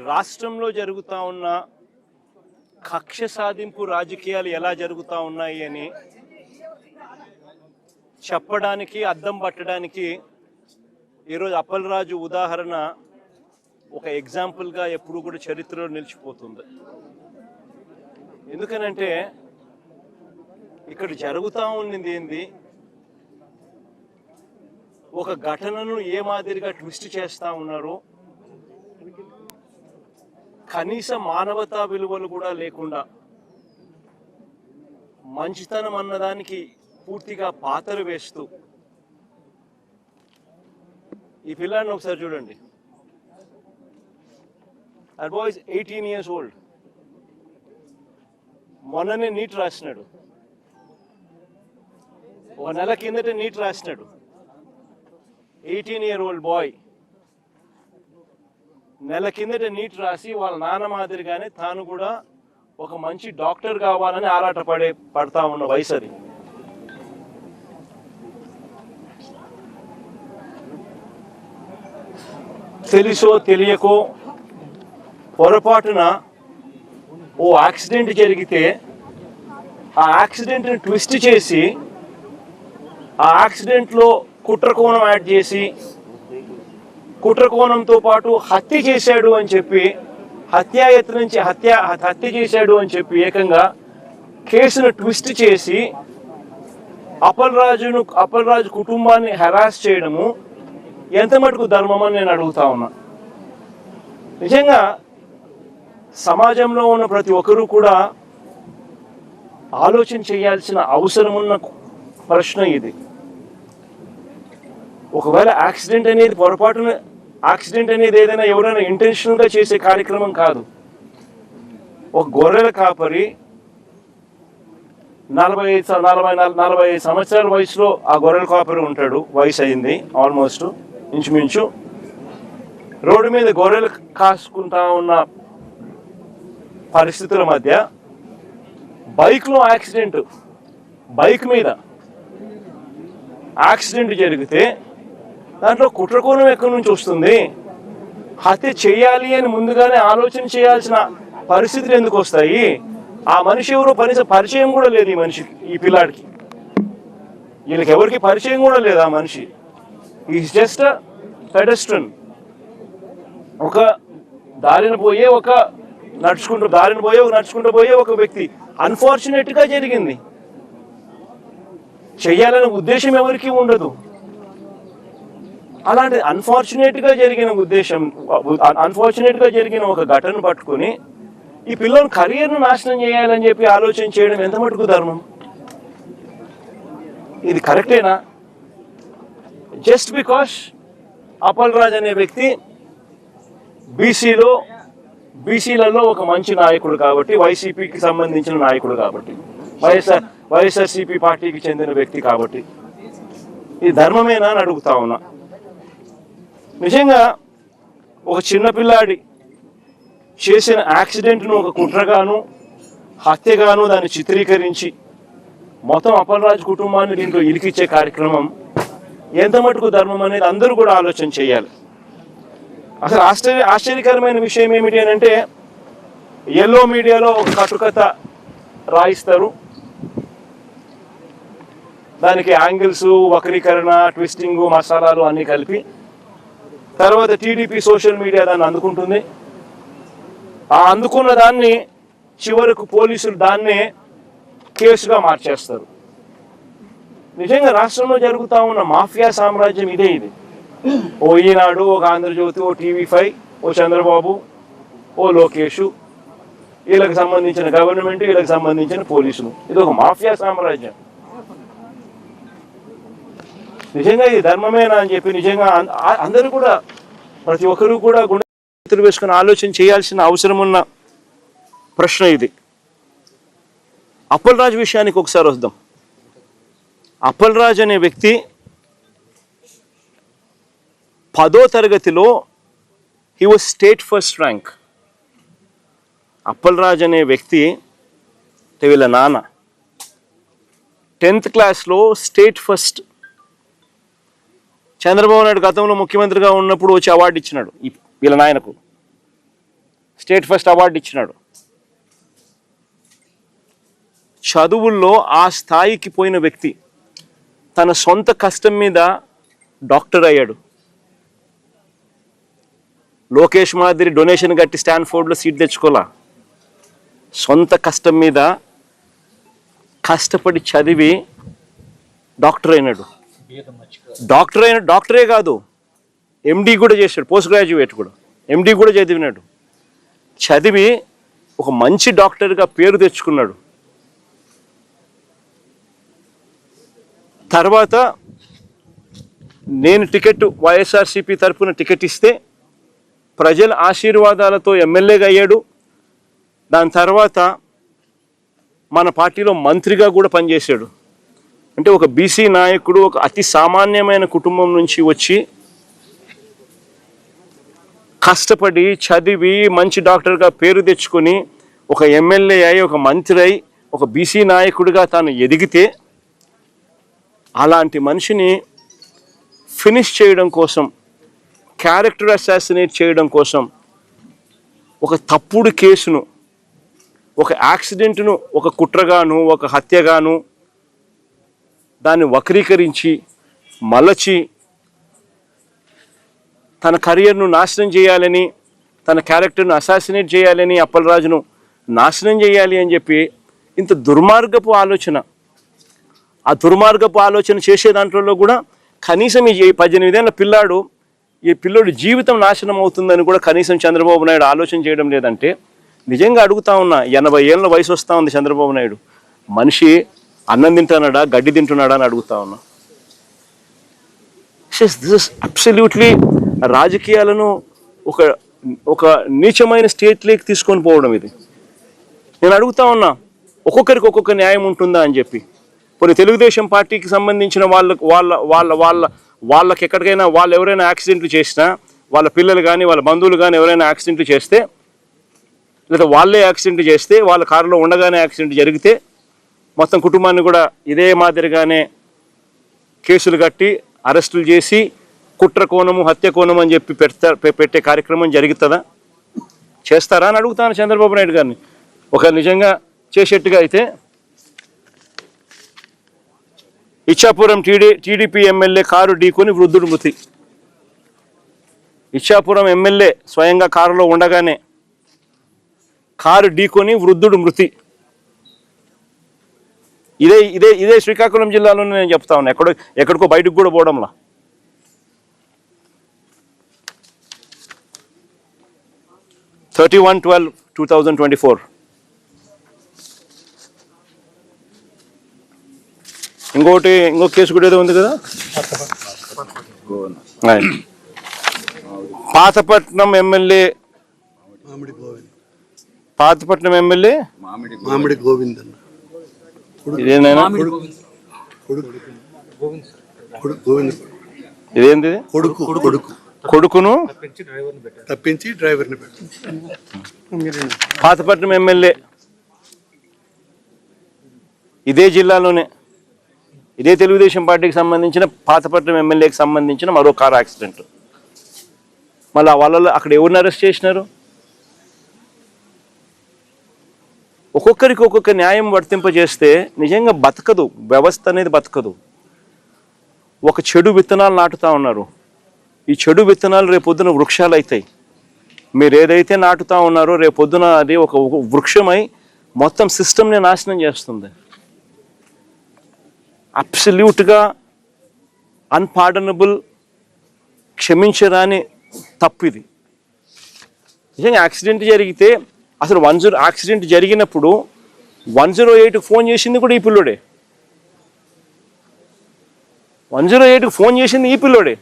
రాష్ట్రంలో జరుగుతూ ఉన్న కక్ష సాధింపు రాజకీయాలు ఎలా జరుగుతూ ఉన్నాయి అని చెప్పడానికి, అద్దం పట్టడానికి ఈరోజు అప్పలరాజు ఉదాహరణ ఒక ఎగ్జాంపుల్గా ఎప్పుడు కూడా చరిత్రలో నిలిచిపోతుంది. ఎందుకనంటే ఇక్కడ జరుగుతూ ఉన్నది ఏంది, ఒక ఘటనను ఏ మాదిరిగా ట్విస్ట్ చేస్తూ ఉన్నారు, కనీస మానవతా విలువలు కూడా లేకుండా మంచితనం అన్నదానికి పూర్తిగా పాతలు వేస్తూ. ఈ పిల్లాడిని ఒకసారి చూడండి. That boy is 18 years old. మొన్ననే నీట్ రాసినాడు, ఒక నెల కిందట నీట్ రాసినాడు. 18-year-old బాయ్ నెల కిందట నీట్ రాసి వాళ్ళ నాన్న మాదిరిగానే తాను కూడా ఒక మంచి డాక్టర్ కావాలని పడతా ఉన్న వయసు అది. తెలుసో తెలియకో పొరపాటున ఓ యాక్సిడెంట్ జరిగితే ఆ యాక్సిడెంట్ని ట్విస్ట్ చేసి ఆ యాక్సిడెంట్లో కుట్రకోణం యాడ్ చేసి కుట్రకోణంతో పాటు హత్య చేశాడు అని చెప్పి, హత్యాయత్నం నుంచి హత్య చేశాడు అని చెప్పి ఏకంగా కేసును ట్విస్ట్ చేసి అప్పలరాజు కుటుంబాన్ని హెరాస్ చేయడము ఎంత మటుకు ధర్మం అని నేను అడుగుతా ఉన్నా. నిజంగా సమాజంలో ఉన్న ప్రతి ఒక్కరూ కూడా ఆలోచన చేయాల్సిన అవసరం ఉన్న ప్రశ్న ఇది. ఒకవేళ యాక్సిడెంట్ అనేది పొరపాటున యాక్సిడెంట్ అనేది ఏదైనా ఎవరైనా ఇంటెన్షనల్గా చేసే కార్యక్రమం కాదు. ఒక గొర్రెల కాపరి 45 సంవత్సరాల వయసులో ఆ గొర్రెల కాపరి ఉంటాడు. వయసు అయింది ఆల్మోస్ట్ ఇంచుమించు. రోడ్డు మీద గొర్రెలు కాసుకుంటా ఉన్న పరిస్థితుల మధ్య బైక్లో యాక్సిడెంట్, బైక్ మీద యాక్సిడెంట్ జరిగితే దాంట్లో కుట్రకోణం ఎక్కడి నుంచి వస్తుంది? హత్య చేయాలి అని ముందుగానే ఆలోచన చేయాల్సిన పరిస్థితులు ఎందుకు వస్తాయి? ఆ మనిషి ఎవరో పరిచయం కూడా లేదు ఈ మనిషికి, ఈ పిల్లాడికి. వీళ్ళకి ఎవరికి పరిచయం కూడా లేదు ఆ మనిషి. Is just pedestrian. ఒక దారిన పోయే నడుచుకుంటూ పోయే ఒక వ్యక్తి. అన్ఫార్చునేట్గా జరిగింది. చెయ్యాలనే ఉద్దేశం ఎవరికి ఉండదు. అలాంటి అన్ఫార్చునేట్గా జరిగిన ఒక ఘటన పట్టుకుని ఈ పిల్లల కెరీర్ను నాశనం చేయాలని చెప్పి ఆలోచన చేయడం ఎంత మటుకు ధర్మం? ఇది కరెక్టేనా? జస్ట్ బికాస్ అప్పలరాజు అనే వ్యక్తి బీసీలలో ఒక మంచి నాయకుడు కాబట్టి, వైసీపీకి సంబంధించిన నాయకుడు కాబట్టి, వైఎస్ఆర్సీపీ పార్టీకి చెందిన వ్యక్తి కాబట్టి ఇది ధర్మమేనా అని అడుగుతా ఉన్నా. నిజంగా ఒక చిన్నపిల్లాడి చేసిన యాక్సిడెంట్ను ఒక కుట్రగాను హత్యగాను దాన్ని చిత్రీకరించి మొత్తం అప్పలరాజు కుటుంబాన్ని దీంట్లో ఇరికిచ్చే కార్యక్రమం ఎంత మటుకు ధర్మం అనేది అందరూ కూడా ఆలోచన చేయాలి. అసలు ఆశ్చర్యకరమైన విషయం ఏమిటి అని అంటే, ఎల్లో మీడియాలో ఒక కట్టుకథ రాయిస్తారు. దానికి యాంగిల్స్, వక్రీకరణ, ట్విస్టింగ్, మసాలాలు అన్నీ కలిపి తర్వాత టీడీపీ సోషల్ మీడియా దాన్ని అందుకుంటుంది. ఆ అందుకున్న దాన్ని చివరకు పోలీసులు దాన్నే కేసుగా మార్చేస్తారు. నిజంగా రాష్ట్రంలో జరుగుతూ ఉన్న మాఫియా సామ్రాజ్యం ఇదే. ఇది ఓ ఈనాడు, ఒక ఆంధ్రజ్యోతి, ఓ TV5, ఓ చంద్రబాబు, ఓ లోకేష్, వీళ్ళకి సంబంధించిన గవర్నమెంట్, వీళ్ళకి సంబంధించిన పోలీసులు. ఇది ఒక మాఫియా సామ్రాజ్యం. నిజంగా ఇది ధర్మమేనా అని చెప్పి నిజంగా అందరూ కూడా, ప్రతి ఒక్కరూ కూడా గుండెలు వేసుకుని ఆలోచన చేయాల్సిన అవసరం ఉన్న ప్రశ్న ఇది. అప్పలరాజు విషయానికి ఒకసారి వద్దాం. అప్పలరాజు అనే వ్యక్తి 10వ తరగతిలో he was state first rank. Appalaraju అనే వ్యక్తి వీళ్ళ నాన్న 10th క్లాస్లో స్టేట్ ఫస్ట్. చంద్రబాబు నాయుడు గతంలో ముఖ్యమంత్రిగా ఉన్నప్పుడు వచ్చి అవార్డు ఇచ్చినాడు వీళ్ళ నాయనకు. స్టేట్ ఫస్ట్ అవార్డు ఇచ్చినాడు. చదువుల్లో ఆ స్థాయికి పోయిన వ్యక్తి తన సొంత కష్టం మీద డాక్టర్ అయ్యాడు. లోకేష్ మాదిరి డొనేషన్ కట్టి స్టాన్ఫోర్డ్లో సీట్ తెచ్చుకోలా. సొంత కష్టం మీద కష్టపడి చదివి డాక్టర్ అయినాడు. డాక్టరే కాదు, ఎండి కూడా చేశాడు, పోస్ట్ గ్రాడ్యుయేట్ కూడా, ఎండి కూడా చదివినాడు. చదివి ఒక మంచి డాక్టర్గా పేరు తెచ్చుకున్నాడు. తర్వాత నేను టికెట్ వైఎస్ఆర్సీపీ తరఫున టికెట్ ఇస్తే ప్రజల ఆశీర్వాదాలతో ఎమ్మెల్యేగా అయ్యాడు. దాని తర్వాత మన పార్టీలో మంత్రిగా కూడా పనిచేశాడు. అంటే ఒక బీసీ నాయకుడు ఒక అతి సామాన్యమైన కుటుంబం నుంచి వచ్చి కష్టపడి చదివి మంచి డాక్టర్గా పేరు తెచ్చుకొని ఒక ఎమ్మెల్యే అయి ఒక మంత్రి అయి ఒక బీసీ నాయకుడిగా తాను ఎదిగితే అలాంటి మనిషిని ఫినిష్ చేయడం కోసం, క్యారెక్టర్ అసాసినేట్ చేయడం కోసం ఒక తప్పుడు కేసును, ఒక యాక్సిడెంట్ను ఒక కుట్రగాను ఒక హత్యగాను దాన్ని వక్రీకరించి మలచి తన కెరియర్ను నాశనం చేయాలని, తన క్యారెక్టర్ను అసాసినేట్ చేయాలని, అప్పలరాజును నాశనం చేయాలి అని చెప్పి ఇంత దుర్మార్గపు ఆలోచన, ఆ దుర్మార్గపు ఆలోచన చేసే దాంట్లో కూడా కనీసం ఈ 18 ఏళ్ళ పిల్లాడు, ఈ పిల్లోడి జీవితం నాశనం అవుతుందని కూడా కనీసం చంద్రబాబు నాయుడు ఆలోచన చేయడం లేదంటే నిజంగా అడుగుతా ఉన్నా. 80 ఏళ్ళ వయసు వస్తూ ఉంది చంద్రబాబు నాయుడు, మనిషి అన్నం తింటున్నాడా గడ్డి తింటున్నాడా అని అడుగుతా ఉన్నా. దిస్ ఇస్ అబ్సల్యూట్లీ రాజకీయాలను ఒక నీచమైన స్టేట్లోకి తీసుకొని పోవడం ఇది. నేను అడుగుతా ఉన్నా, ఒక్కొక్కరికి ఒక్కొక్క న్యాయం ఉంటుందా అని చెప్పి. కొన్ని తెలుగుదేశం పార్టీకి సంబంధించిన వాళ్ళకి ఎక్కడికైనా వాళ్ళు ఎవరైనా యాక్సిడెంట్లు చేసినా, వాళ్ళ పిల్లలు కానీ వాళ్ళ బంధువులు కానీ ఎవరైనా యాక్సిడెంట్లు చేస్తే, లేదా వాళ్ళే యాక్సిడెంట్ చేస్తే, వాళ్ళ కారులో ఉండగానే యాక్సిడెంట్ జరిగితే మొత్తం కుటుంబాన్ని కూడా ఇదే మాదిరిగానే కేసులు కట్టి అరెస్టులు చేసి కుట్ర కోణము హత్య కోణం అని చెప్పి పెట్టే కార్యక్రమం జరుగుతుందా? చేస్తారా అని అడుగుతాను చంద్రబాబు నాయుడు గారిని. ఒక నిజంగా చేసేట్టుగా అయితే ఇచ్చాపురం టీడీపీ ఎమ్మెల్యే కారు ఢీకొని వృద్ధుడు మృతి. ఇచ్చాపురం ఎమ్మెల్యే స్వయంగా కారులో ఉండగానే కారు ఢీకొని వృద్ధుడు మృతి. ఇదే శ్రీకాకుళం జిల్లాలోనే నేను చెప్తా ఉన్నా, ఎక్కడికో బయటకు కూడా పోవడంలా. (31/12/2024). ఇంకో కేసు కూడా ఏదో ఉంది కదా, పాతపట్నం ఎమ్మెల్యే మామిడి గోవింద్ అన్న. ఇదేనైనా ఇదేంటి? కొడుకును తప్పించి డ్రైవర్ని పాతపట్నం ఎమ్మెల్యే ఇదే జిల్లాలోనే, ఇదే తెలుగుదేశం పార్టీకి సంబంధించిన పాతపట్నం ఎమ్మెల్యేకి సంబంధించిన మరో కారు యాక్సిడెంట్. మళ్ళీ వాళ్ళలో అక్కడ ఎవరిని అరెస్ట్ చేసినారు? ఒక్కొక్కరికి ఒక్కొక్క న్యాయం వర్తింపజేస్తే నిజంగా బతకదు, వ్యవస్థ అనేది బతకదు. ఒక చెడు విత్తనాలు నాటుతూ ఉన్నారు. ఈ చెడు విత్తనాలు రేపొద్దున వృక్షాలు అవుతాయి. మీరు ఏదైతే నాటుతూ ఉన్నారో రేపొద్దున అది ఒక వృక్షమై మొత్తం సిస్టమ్ని నాశనం చేస్తుంది. అబ్సల్యూట్గా అన్పార్డనబుల్, క్షమించరాని తప్పు ఇది. నిజంగా యాక్సిడెంట్ జరిగితే అసలు యాక్సిడెంట్ జరిగినప్పుడు 108కి ఫోన్ చేసింది కూడా ఈ పిల్లోడే. 108కి ఫోన్ చేసింది ఈ పిల్లోడే.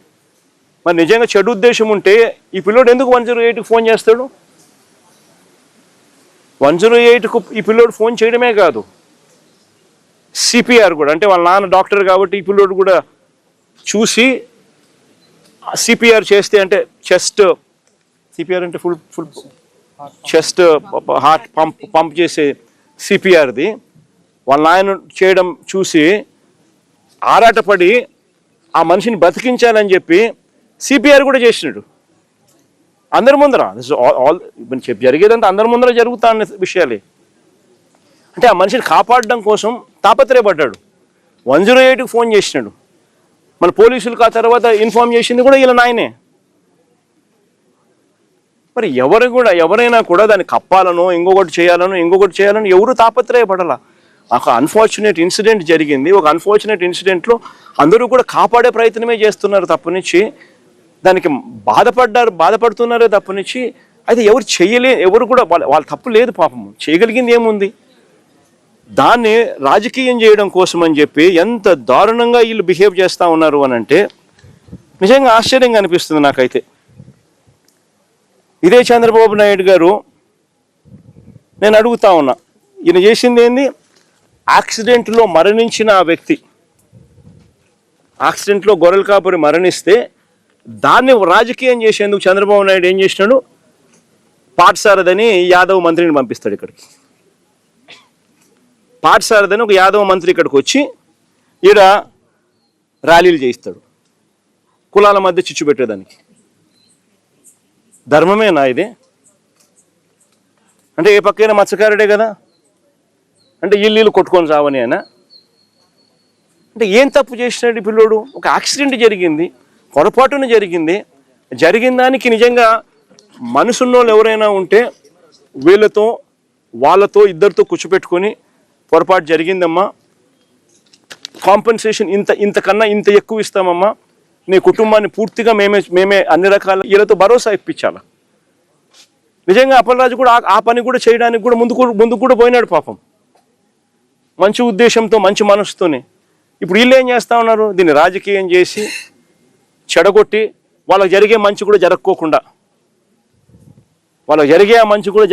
మరి నిజంగా చెడు ఉద్దేశం ఉంటే ఈ పిల్లోడు ఎందుకు 108కి ఫోన్ చేస్తాడు? 108కు ఈ పిల్లోడు ఫోన్ చేయడమే కాదు, సిపిఆర్ కూడా, అంటే వాళ్ళ నాన్న డాక్టర్ కాబట్టి ఈ పిల్లోడు కూడా చూసి సిపిఆర్ చేస్తే, అంటే చెస్ట్ సిపిఆర్ అంటే ఫుల్ చెస్ట్ హార్ట్ పంప్ చేసే సిపిఆర్ది వాళ్ళ నాయన చేయడం చూసి ఆరాటపడి ఆ మనిషిని బతికించాలని చెప్పి సిపిఆర్ కూడా చేసినాడు. అందరి ముందర ఆల్ జరిగేదంతా అందరి ముందర జరుగుతా అనే విషయాలే. అంటే ఆ మనిషిని కాపాడడం కోసం తాపత్రయపడ్డాడు. 108కి ఫోన్ చేసినాడు. మన పోలీసులకు ఆ తర్వాత ఇన్ఫార్మ్ చేసింది కూడా వీళ్ళ నాయనే. మరి ఎవరైనా కూడా దాన్ని కప్పాలనో ఇంకొకటి చేయాలనో ఎవరు తాపత్రయపడాల. ఒక అన్ఫార్చునేట్ ఇన్సిడెంట్ జరిగింది. ఒక అన్ఫార్చునేట్ ఇన్సిడెంట్లో అందరూ కూడా కాపాడే ప్రయత్నమే చేస్తున్నారు తప్పనిచ్చి దానికి బాధపడుతున్నారే తప్పనిచ్చి అయితే ఎవరు కూడా వాళ్ళ తప్పు లేదు. పాపము చేయగలిగింది ఏముంది? దాన్ని రాజకీయం చేయడం కోసం అని చెప్పి ఎంత దారుణంగా వీళ్ళు బిహేవ్ చేస్తూ ఉన్నారు అని అంటే నిజంగా ఆశ్చర్యంగా అనిపిస్తుంది నాకైతే. ఇదే చంద్రబాబు నాయుడు గారు నేను అడుగుతా ఉన్నా, ఈయన చేసింది ఏంది? యాక్సిడెంట్లో మరణించిన ఆ వ్యక్తి, యాక్సిడెంట్లో గొర్రెల కాపరి మరణిస్తే దాన్ని రాజకీయం చేసేందుకు చంద్రబాబు నాయుడు ఏం చేసినాడు? పాఠశారదని యాదవ్ మంత్రిని పంపిస్తాడు ఇక్కడికి. పాఠశారదని ఒక యాదవ మంత్రి ఇక్కడికి వచ్చి ఈడ ర్యాలీలు చేయిస్తాడు కులాల మధ్య చిచ్చు పెట్టేదానికి. ధర్మమేనా ఇది? అంటే ఏ పక్కైనా మత్స్యకారుడే కదా, అంటే ఇల్లు కొట్టుకొని చావని అయినా అంటే ఏం తప్పు చేసినాడు ఈ పిల్లోడు? ఒక యాక్సిడెంట్ జరిగింది, పొరపాటున జరిగిన దానికి నిజంగా మనసున్నోళ్ళు ఎవరైనా ఉంటే వాళ్ళతో ఇద్దరితో కూర్చోపెట్టుకొని పొరపాటు జరిగిందమ్మా, కాంపెన్సేషన్ ఇంతకన్నా ఇంత ఎక్కువ ఇస్తామమ్మా, నీ కుటుంబాన్ని పూర్తిగా మేమే అన్ని రకాల వీళ్ళతో భరోసా ఇప్పించాలి. నిజంగా అప్పలరాజు కూడా ఆ పని కూడా చేయడానికి కూడా ముందుకు కూడా పోయినాడు పాపం, మంచి ఉద్దేశంతో మంచి మనసుతోనే. ఇప్పుడు వీళ్ళు ఏం చేస్తూ ఉన్నారు? దీన్ని రాజకీయం చేసి చెడగొట్టి వాళ్ళకి జరిగే మంచి కూడా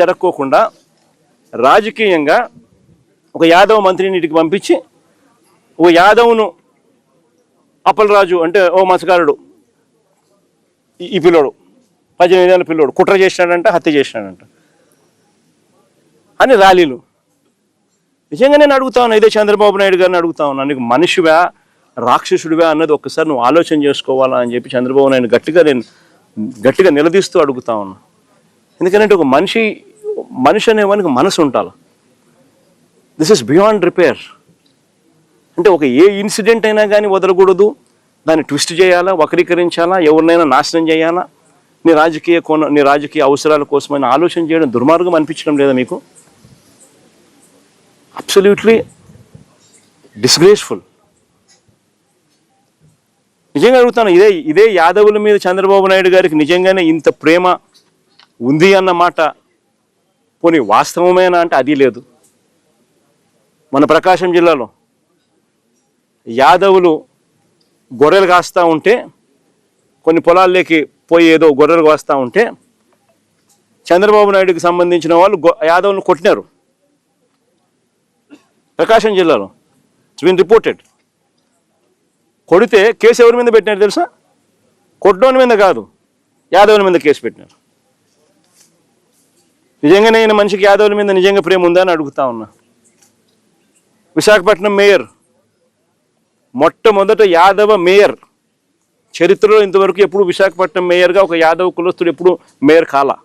జరక్కోకుండా రాజకీయంగా ఒక యాదవ మంత్రిని ఇంటికి పంపించి ఓ యాదవ్ను అప్పలరాజు అంటే ఓ మత్స్యకారుడు ఈ పిల్లోడు 18 ఏళ్ళ పిల్లోడు కుట్ర చేసినాడంట, హత్య చేసినాడంట అని ర్యాలీలు. నిజంగా నేను అడుగుతా ఉన్నా, ఇదే చంద్రబాబు నాయుడు గారిని అడుగుతా ఉన్నా, నీకు మనిషివా రాక్షసుడివా అన్నది ఒక్కసారి నువ్వు ఆలోచన చేసుకోవాలా అని చెప్పి చంద్రబాబు నాయుడు గట్టిగా నిలదీస్తూ అడుగుతా ఉన్నా. ఎందుకంటే ఒక మనిషి అనేవానికి మనసు ఉండాలి. This is beyond repair. అంటే ఏ ఇన్సిడెంట్ అయినా కానీ వదలకూడదు, దాన్ని ట్విస్ట్ చేయాలా, వక్రీకరించాలా, ఎవరినైనా నాశనం చేయాలా, నీ రాజకీయ అవసరాల కోసమైనా ఆలోచన చేయడం దుర్మార్గం అనిపించడం లేదా మీకు? Absolutely disgraceful. నిజంగా అడుగుతాను, ఇదే యాదవుల మీద చంద్రబాబు నాయుడు గారికి నిజంగానే ఇంత ప్రేమ ఉంది అన్నమాట పోనీ వాస్తవమేనా అంటే అది లేదు. మన ప్రకాశం జిల్లాలో యాదవులు గొర్రెలు కాస్తూ ఉంటే, కొన్ని పొలాల్లోకి పోయి ఏదో గొర్రెలు కాస్తూ ఉంటే చంద్రబాబు నాయుడుకి సంబంధించిన వాళ్ళు యాదవులను కొట్టినారు ప్రకాశం జిల్లాలో. It's been reported. కొడితే కేసు ఎవరి మీద పెట్టినారు తెలుసా? కొట్టడం మీద కాదు, యాదవుల మీద కేసు పెట్టినారు. నిజంగా నేను మనిషికి యాదవుల మీద నిజంగా ప్రేమ ఉందా అని అడుగుతా ఉన్నా. విశాఖపట్నం మేయర్, మొట్టమొదట యాదవ మేయర్ చరిత్రలో ఇంతవరకు ఎప్పుడు విశాఖపట్నం మేయర్గా ఒక యాదవ కులస్తుడు ఎప్పుడు మేయర్ కాలా.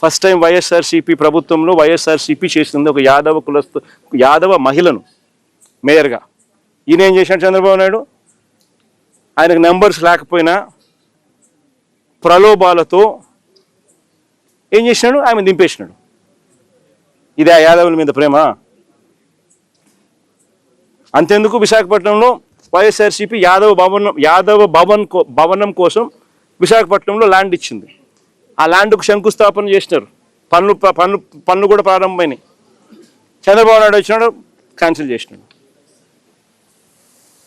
ఫస్ట్ టైం వైఎస్ఆర్సీపీ ప్రభుత్వంలో వైఎస్ఆర్సీపీ చేసింది ఒక యాదవ మహిళను మేయర్గా. ఈయన ఏం చేసినాడు చంద్రబాబు నాయుడు? ఆయనకు నెంబర్స్ లేకపోయినా ప్రలోభాలతో ఏం చేసినాడు? ఆమె దింపేసినాడు. ఇదే యాదవుల మీద ప్రేమ? అంతెందుకు, విశాఖపట్నంలో వైఎస్ఆర్సీపీ యాదవ భవనం కోసం విశాఖపట్నంలో ల్యాండ్ ఇచ్చింది. ఆ ల్యాండ్కు శంకుస్థాపన చేసినారు, పనులు కూడా ప్రారంభమైనాయి. చంద్రబాబు నాయుడు వచ్చినాడు, క్యాన్సిల్ చేసినాడు.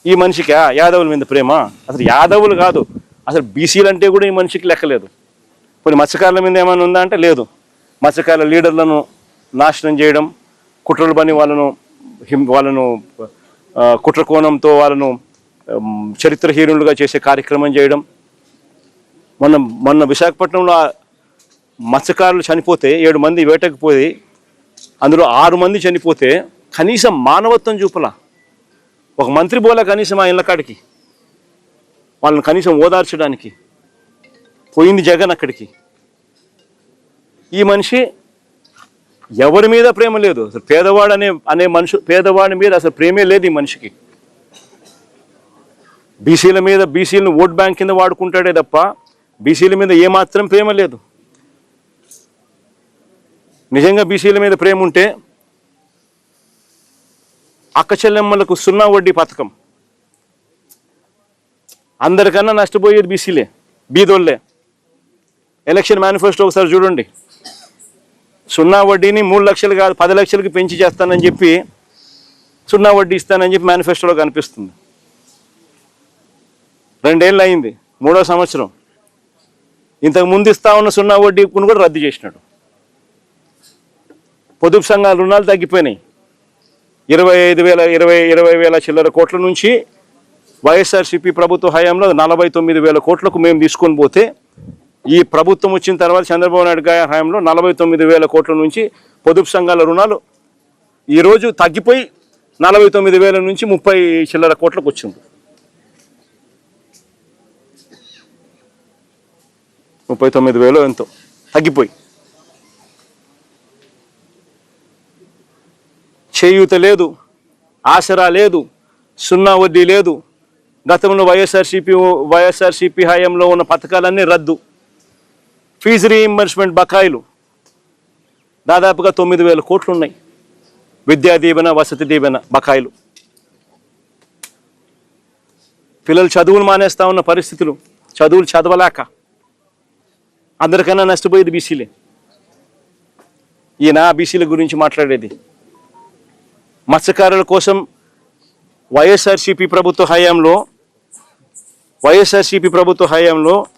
ఈ మనిషికి యాదవుల మీద ప్రేమ? అసలు యాదవులు కాదు, అసలు బీసీలు అంటే కూడా ఈ మనిషికి లెక్కలేదు. కొన్ని మత్స్యకారుల మీద ఏమైనా ఉందా అంటే లేదు. మత్స్యకారుల లీడర్లను నాశనం చేయడం, కుట్రలు పని వాళ్ళను కుట్ర కోణంతో వాళ్ళను చరిత్రహీనులుగా చేసే కార్యక్రమం చేయడం. మొన్న విశాఖపట్నంలో మత్స్యకారులు చనిపోతే 7 మంది వేటకు పోయి అందులో 6 మంది చనిపోతే కనీసం మానవత్వం చూపలా. ఒక మంత్రి పోలే కనీసం ఆ ఇళ్ళ కాడికి వాళ్ళని కనీసం ఓదార్చడానికి. పోయింది జగన్ అక్కడికి. ఈ మనిషి ఎవరి మీద ప్రేమ లేదు, అసలు పేదవాడు అనే పేదవాడి మీద అసలు ప్రేమే లేదు ఈ మనిషికి. బీసీలను ఓట్ బ్యాంక్ కింద వాడుకుంటాడే తప్ప బీసీల మీద ఏమాత్రం ప్రేమ లేదు. నిజంగా బీసీల మీద ప్రేమ ఉంటే అక్క చెల్లెమ్మలకు 0 వడ్డీ పథకం, అందరికన్నా నష్టపోయేది బీసీలే, బీదోళ్ళే. ఎలక్షన్ మేనిఫెస్టో ఒకసారి చూడండి. 0 వడ్డీని 3 లక్షలు కాదు 10 లక్షలకి పెంచి చేస్తానని చెప్పి 0 వడ్డీ ఇస్తానని చెప్పి మేనిఫెస్టోలో కనిపిస్తుంది. 2 ఏళ్ళు అయింది, 3వ సంవత్సరం. ఇంతకు ముందు ఇస్తా ఉన్న 0 వడ్డీ కూడా రద్దు చేసినాడు. పొదుపు సంఘాల రుణాలు తగ్గిపోయినాయి. 20,000 చిల్లర కోట్ల నుంచి వైఎస్ఆర్సీపీ ప్రభుత్వ హయాంలో 49,000 కోట్లకు మేము తీసుకొని పోతే, ఈ ప్రభుత్వం వచ్చిన తర్వాత చంద్రబాబు నాయుడు గారి హయాంలో 49,000 కోట్ల నుంచి పొదుపు సంఘాల రుణాలు ఈరోజు తగ్గిపోయి 49,000 నుంచి 30 చిల్లర కోట్లకు వచ్చింది. 39,000 ఎంతో తగ్గిపోయి. చేయూత లేదు, ఆసరా లేదు, 0 వడ్డీ లేదు. గతంలో వైఎస్ఆర్సీపీ హయాంలో ఉన్న పథకాలన్నీ రద్దు. ఫీజు రీయింబర్స్మెంట్ బకాయిలు దాదాపుగా 9,000 కోట్లు ఉన్నాయి. విద్యా దీవెన, వసతి దీవెన బకాయిలు. పిల్లలు చదువులు మానేస్తా ఉన్న పరిస్థితులు, చదువులు చదవలేక. అందరికన్నా నష్టపోయేది బీసీలే. ఈయన బీసీల గురించి మాట్లాడేది. మత్స్యకారుల కోసం వైఎస్ఆర్సీపీ ప్రభుత్వ హయాంలో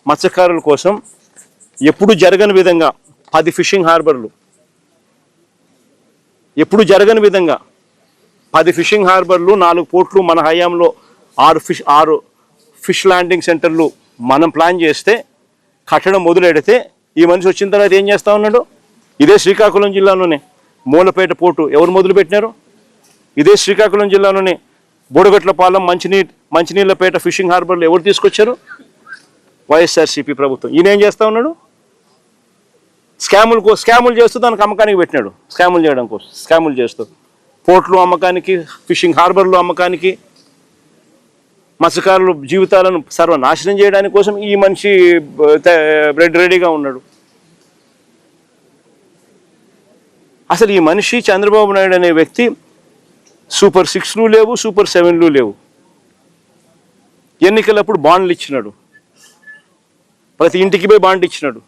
మత్స్యకారుల కోసం ఎప్పుడు జరగని విధంగా 10 ఫిషింగ్ హార్బర్లు, ఎప్పుడు జరగని విధంగా 10 ఫిషింగ్ హార్బర్లు, 4 పోర్ట్లు, మన హయాంలో 6 ఫిష్ ల్యాండింగ్ సెంటర్లు మనం ప్లాన్ చేస్తే, కట్టడం మొదలెడితే, ఈ మనిషి వచ్చిన తర్వాత ఏం చేస్తూ ఉన్నాడు? ఇదే శ్రీకాకుళం జిల్లాలోనే మూలపేట పోర్టు ఎవరు మొదలుపెట్టినారు? ఇదే శ్రీకాకుళం జిల్లాలోనే బోడగట్లపాలెం, మంచినీళ్ళపేట ఫిషింగ్ హార్బర్లు ఎవరు తీసుకొచ్చారు? వైఎస్ఆర్సీపీ ప్రభుత్వం. ఈయన ఏం చేస్తూ ఉన్నాడు? స్కాములు చేస్తూ దానికి అమ్మకానికి పెట్టినాడు. స్కాములు చేయడం కోసం స్కాములు చేస్తూ పోర్ట్లు అమ్మకానికి, ఫిషింగ్ హార్బర్లు అమ్మకానికి, మత్స్యకారుల జీవితాలను సర్వనాశనం చేయడానికి కోసం ఈ మనిషి రెడీగా ఉన్నాడు. అసలు ఈ మనిషి చంద్రబాబు నాయుడు అనే వ్యక్తి సూపర్ 6లు లేవు, సూపర్ 7లు లేవు. ఎన్నికలప్పుడు బాండ్లు ఇచ్చినాడు, ప్రతి ఇంటికి పోయి బాండ్ ఇచ్చినాడు.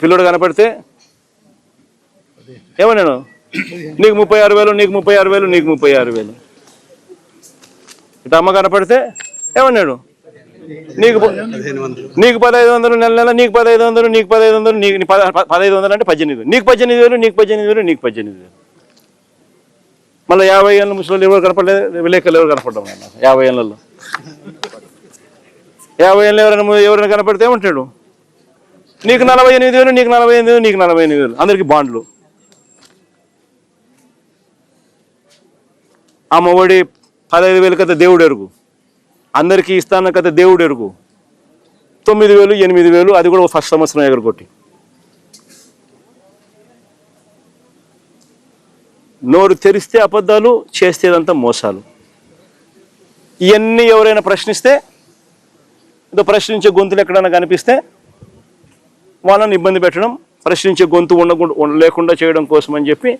పిల్లడు కనపడితే ఏమన్నాను, నీకు 36,000, నీకు 36,000, నీకు 36,000. ఇటు అమ్మ కనపడితే ఏమన్నాడు, నీకు 1,500 నెల, నీకు 1,500, నీకు 1,500, నీకు 1,500 అంటే 18,000, నీకు 18,000, నీకు 18,000, నీకు 18,000. మళ్ళీ 50 ఏళ్ళ ముసలి ఎవరు కనపడలేదు, విలేకరులు ఎవరు కనపడ్డాం 50 ఏళ్ళలో. 50 ఏళ్ళు ఎవరైనా కనపడితే ఏమంటాడు, నీకు 48,000, నీకు 48,000, నీకు 48,000. అందరికీ బాండ్లు. అమ్మఒడి 15,000 కథ దేవుడు ఎరుగు, అందరికీ ఇస్తాన కథ దేవుడు ఎరుగు. 9,000, 8,000, అది కూడా ఫస్ట్ సంవత్సరం ఎగరగొట్టి. నోరు తెరిస్తే అబద్ధాలు, చేస్తేదంతా మోసాలు. ఇవన్నీ ఎవరైనా ప్రశ్నిస్తే, ఏదో ప్రశ్నించే గొంతులు ఎక్కడైనా కనిపిస్తే వాళ్ళని ఇబ్బంది పెట్టడం, ప్రశ్నించే గొంతు లేకుండా చేయడం కోసం అని చెప్పి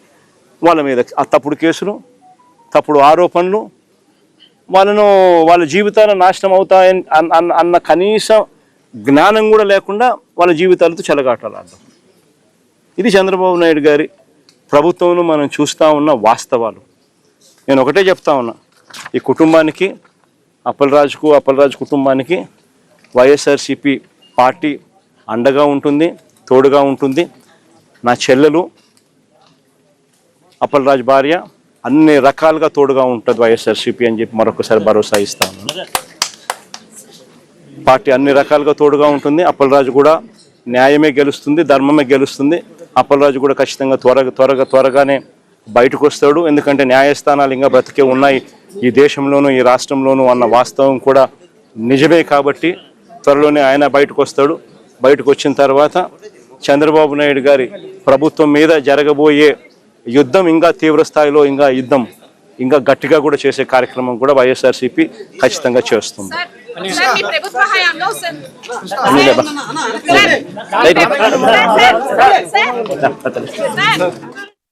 వాళ్ళ మీద ఆ తప్పుడు కేసులు, తప్పుడు ఆరోపణలు, వాళ్ళ జీవితాలు నాశనం అవుతాయని అన్న కనీస జ్ఞానం కూడా లేకుండా వాళ్ళ జీవితాలతో చెలగాటాలు ఆడడం. ఇది చంద్రబాబు నాయుడు గారి ప్రభుత్వంలో మనం చూస్తూ ఉన్న వాస్తవాలు. నేను ఒకటే చెప్తా ఉన్నా, ఈ కుటుంబానికి, అప్పలరాజు కుటుంబానికి వైఎస్ఆర్సీపీ పార్టీ అండగా ఉంటుంది, తోడుగా ఉంటుంది. నా చెల్లెలు, అప్పలరాజు భార్య అన్ని రకాలుగా తోడుగా ఉంటుంది వైఎస్ఆర్సీపీ అని చెప్పి మరొకసారి భరోసా ఇస్తా ఉన్నాను. పార్టీ అన్ని రకాలుగా తోడుగా ఉంటుంది. అప్పలరాజు కూడా న్యాయమే గెలుస్తుంది, ధర్మమే గెలుస్తుంది. అప్పలరాజు కూడా ఖచ్చితంగా త్వరగానే బయటకు వస్తాడు. ఎందుకంటే న్యాయస్థానాలు ఇంకా బ్రతికే ఉన్నాయి ఈ దేశంలోనూ, ఈ రాష్ట్రంలోనూ అన్న వాస్తవం కూడా నిజమే. కాబట్టి త్వరలోనే ఆయన బయటకు వస్తాడు. బయటకు వచ్చిన తర్వాత చంద్రబాబు నాయుడు గారి ప్రభుత్వం మీద జరగబోయే యుద్ధం ఇంకా తీవ్ర స్థాయిలో ఇంకా గట్టిగా కూడా చేసే కార్యక్రమం కూడా వైఎస్ఆర్సీపీ ఖచ్చితంగా చేస్తుంది. సార్, మీ ప్రభుత్వ హయాంలో అన్నీ లేబా.